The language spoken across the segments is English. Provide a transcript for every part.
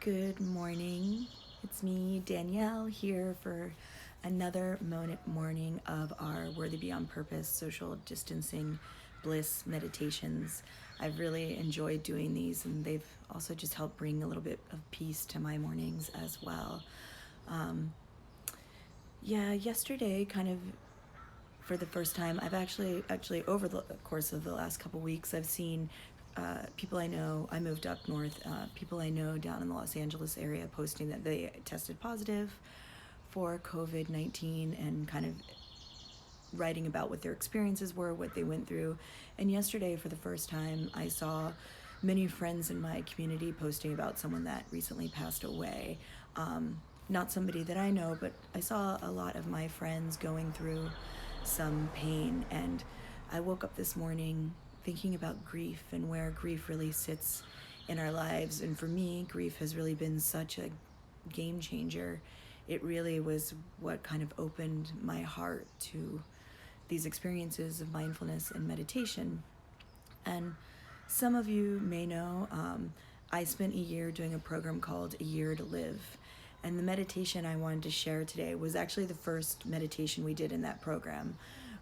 Good morning. It's me, Danielle, here for another morning of our Worthy Beyond Purpose social distancing bliss meditations. I've really enjoyed doing these, and they've also just helped bring a little bit of peace to my mornings as well. Yesterday, kind of for the first time, I've actually over the course of the last couple weeks, I've seen people I know. I moved up north. People I know down in the Los Angeles area posting that they tested positive for COVID-19 and kind of writing about what their experiences were, what they went through. And yesterday, for the first time, I saw many friends in my community posting about someone that recently passed away. Not somebody that I know, but I saw a lot of my friends going through some pain. And I woke up this morning thinking about grief and where grief really sits in our lives. And for me, grief has really been such a game changer. It really was what kind of opened my heart to these experiences of mindfulness and meditation. And some of you may know, I spent a year doing a program called A Year to Live. And the meditation I wanted to share today was actually the first meditation we did in that program,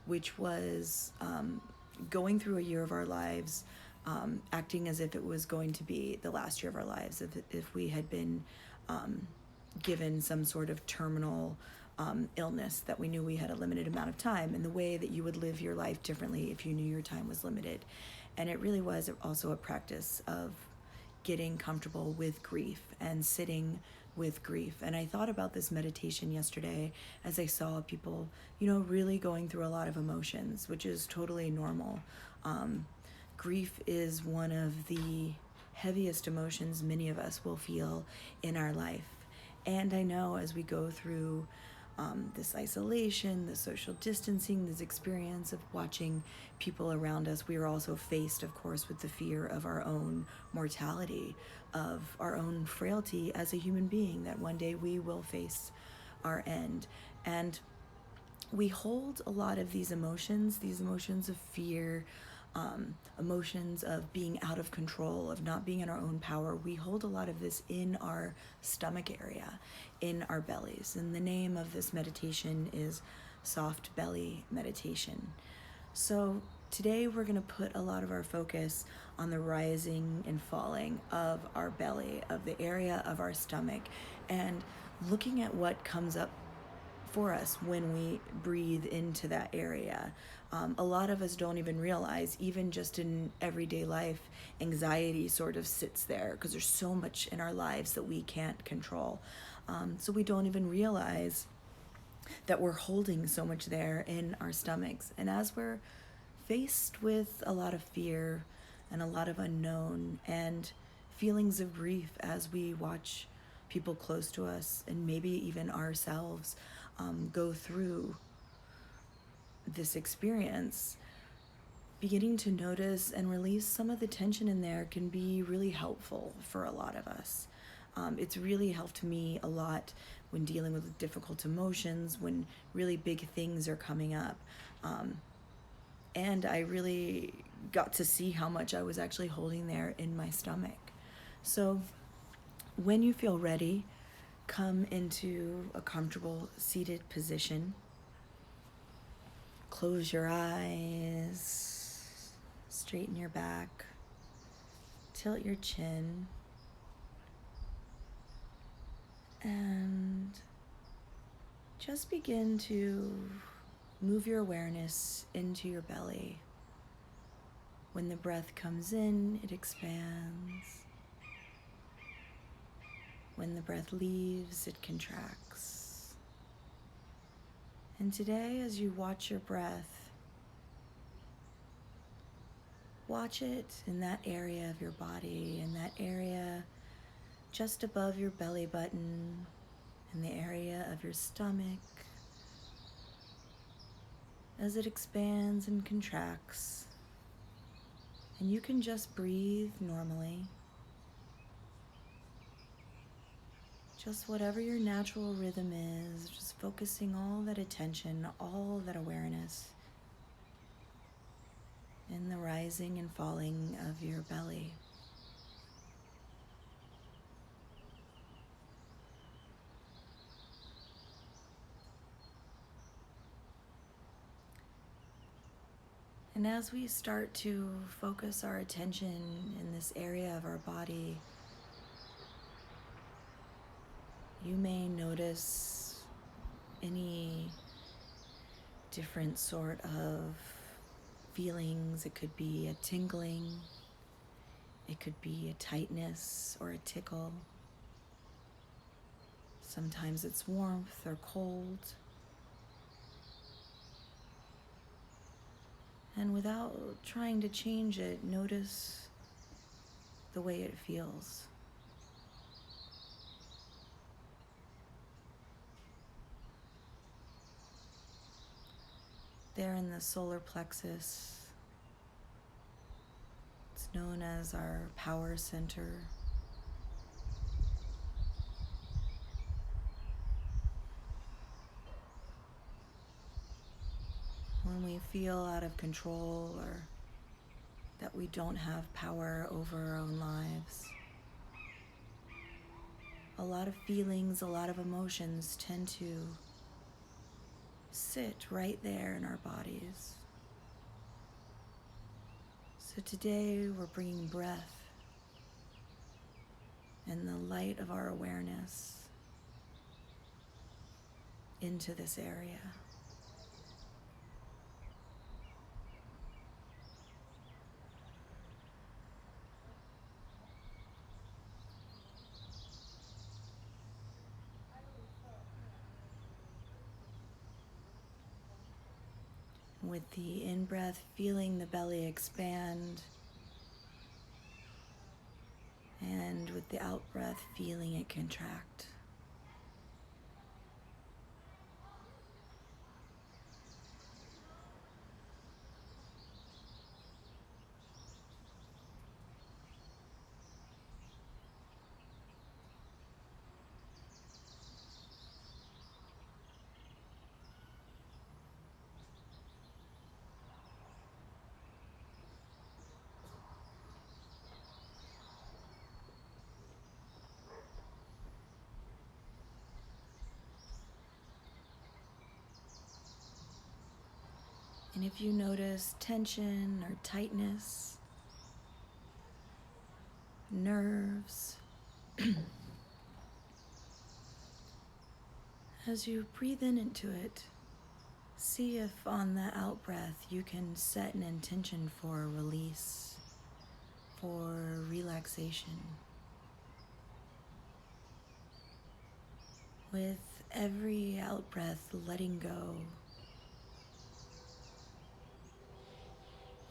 which was going through a year of our lives, acting as if it was going to be the last year of our lives, if we had been given some sort of terminal illness that we knew we had a limited amount of time, and the way that you would live your life differently if you knew your time was limited. And it really was also a practice of getting comfortable with grief and sitting with grief. And I thought about this meditation yesterday as I saw people, really going through a lot of emotions, which is totally normal. Grief is one of the heaviest emotions many of us will feel in our life. And I know as we go through this isolation, the social distancing, this experience of watching people around us, we are also faced, of course, with the fear of our own mortality, of our own frailty as a human being, that one day we will face our end. And we hold a lot of these emotions of fear, emotions of being out of control, of not being in our own power. We hold a lot of this in our stomach area, in our bellies. And the name of this meditation is Soft Belly Meditation. So today we're going to put a lot of our focus on the rising and falling of our belly, of the area of our stomach, and looking at what comes up for us when we breathe into that area. A lot of us don't even realize, even just in everyday life, anxiety sort of sits there because there's so much in our lives that we can't control. So we don't even realize that we're holding so much there in our stomachs. And as we're faced with a lot of fear and a lot of unknown and feelings of grief as we watch people close to us and maybe even ourselves go through this experience, beginning to notice and release some of the tension in there can be really helpful for a lot of us. It's really helped me a lot when dealing with difficult emotions, when really big things are coming up. And I really got to see how much I was actually holding there in my stomach. So when you feel ready, come into a comfortable seated position. Close your eyes, straighten your back, tilt your chin, and just begin to move your awareness into your belly. When the breath comes in, it expands. When the breath leaves, it contracts. And today, as you watch your breath, watch it in that area of your body, in that area just above your belly button, in the area of your stomach, as it expands and contracts. And you can just breathe normally. Just whatever your natural rhythm is, just focusing all that attention, all that awareness in the rising and falling of your belly. And as we start to focus our attention in this area of our body, you may notice any different sort of feelings. It could be a tingling, it could be a tightness or a tickle. Sometimes it's warmth or cold. And without trying to change it, notice the way it feels. There in the solar plexus, it's known as our power center. When we feel out of control or that we don't have power over our own lives, a lot of feelings, a lot of emotions tend to sit right there in our bodies. So today we're bringing breath and the light of our awareness into this area. With the in-breath, feeling the belly expand, and with the out-breath, feeling it contract. And if you notice tension or tightness, nerves, as you breathe in into it, see if on the out breath you can set an intention for release, for relaxation. With every out breath, letting go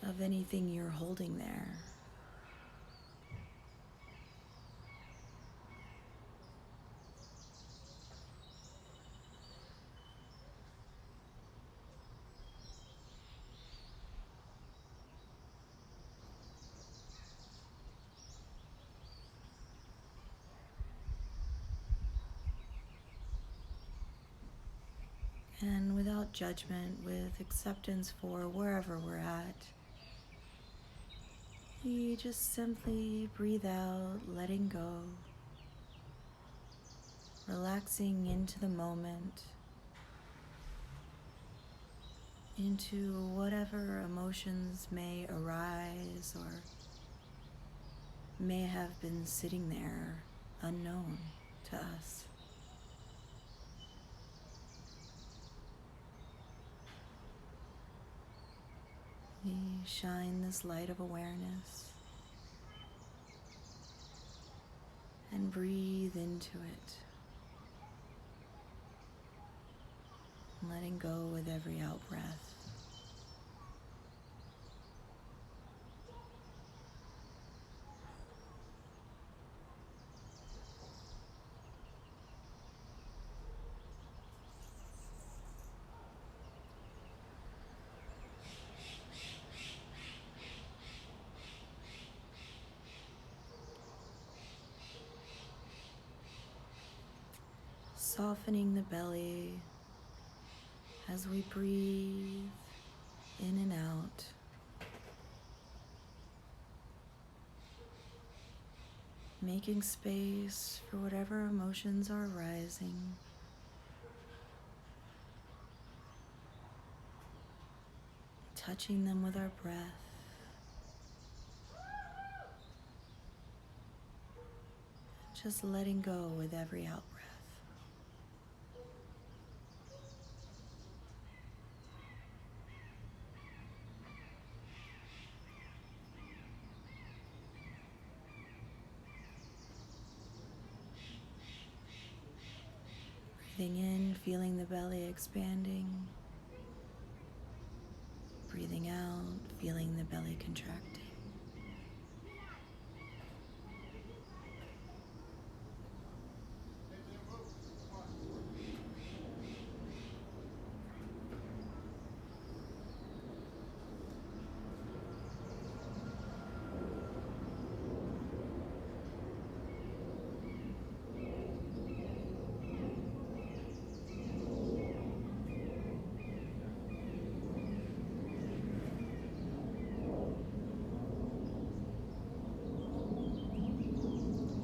of anything you're holding there. And without judgment, with acceptance for wherever we're at, you just simply breathe out, letting go, relaxing into the moment, into whatever emotions may arise or may have been sitting there unknown to us. We shine this light of awareness and breathe into it, letting go with every out breath. Softening the belly as we breathe in and out. Making space for whatever emotions are rising. touching them with our breath. Just letting go with every out breath. Breathing in, feeling the belly expanding. Breathing out, feeling the belly contracting.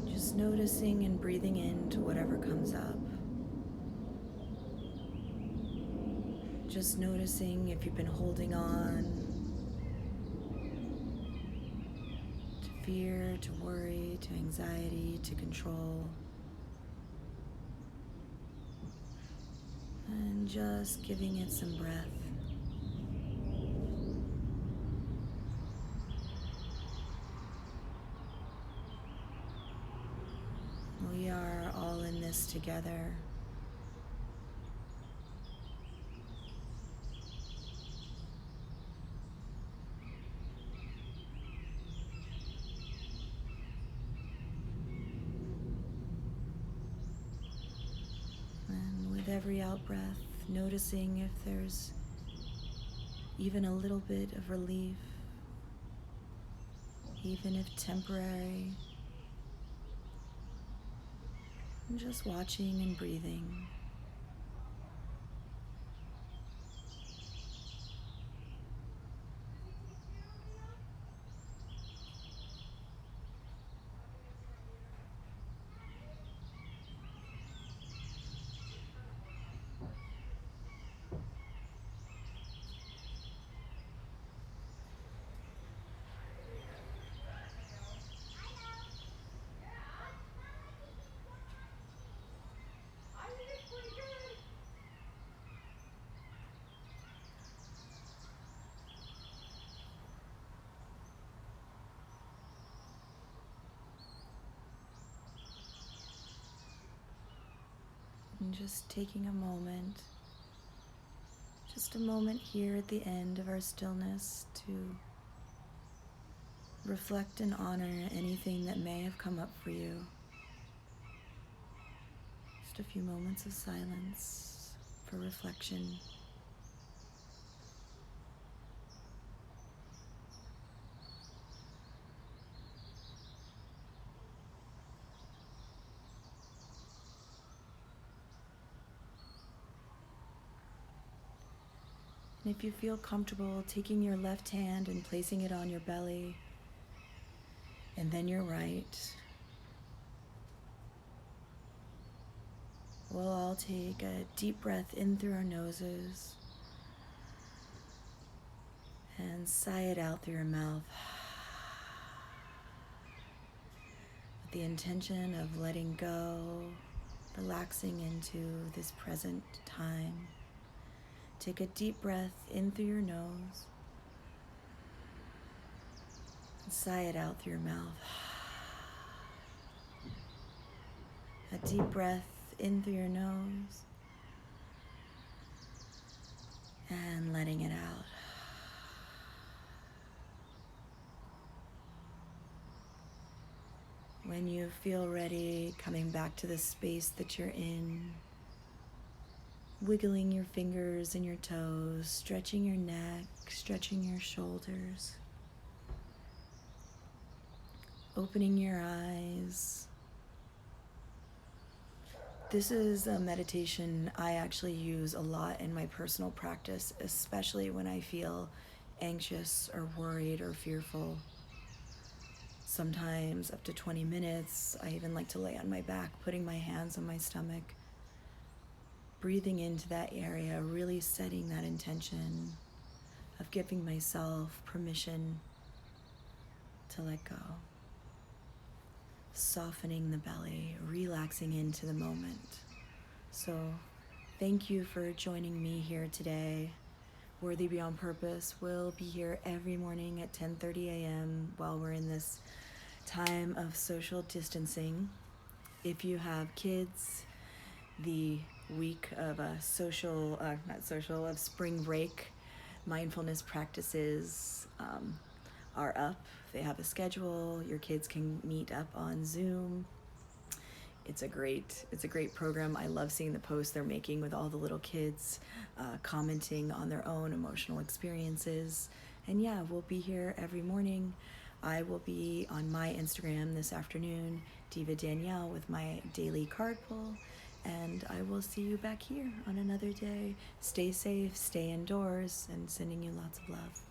Just noticing and breathing into whatever comes up. Just noticing if you've been holding on to fear, to worry, to anxiety, to control. And just giving it some breath. We are all in this together. And with every out breath, noticing if there's even a little bit of relief, even if temporary. And just watching and breathing. And just taking a moment, just a moment here at the end of our stillness to reflect and honor anything that may have come up for you. Just a few moments of silence for reflection. And if you feel comfortable, taking your left hand and placing it on your belly, and then your right. We'll all take a deep breath in through our noses and sigh it out through your mouth with the intention of letting go, relaxing into this present time. Take a deep breath in through your nose and sigh it out through your mouth. A deep breath in through your nose and letting it out. When you feel ready, coming back to the space that you're in, wiggling your fingers and your toes, stretching your neck, stretching your shoulders, opening your eyes. This is a meditation I actually use a lot in my personal practice, especially when I feel anxious or worried or fearful. Sometimes up to 20 minutes. I even like to lay on my back, putting my hands on my stomach, breathing into that area, really setting that intention of giving myself permission to let go. Softening the belly, relaxing into the moment. So thank you for joining me here today. Worthy Beyond Purpose will be here every morning at 10:30 a.m. while we're in this time of social distancing. If you have kids, the week of of spring break mindfulness practices are up. They have a schedule. Your kids can meet up on Zoom. It's a great program. I love seeing the posts they're making with all the little kids commenting on their own emotional experiences. And yeah, we'll be here every morning. I will be on my Instagram this afternoon, Diva Danielle, with my daily card pull. And I will see you back here on another day. Stay safe, stay indoors, and sending you lots of love.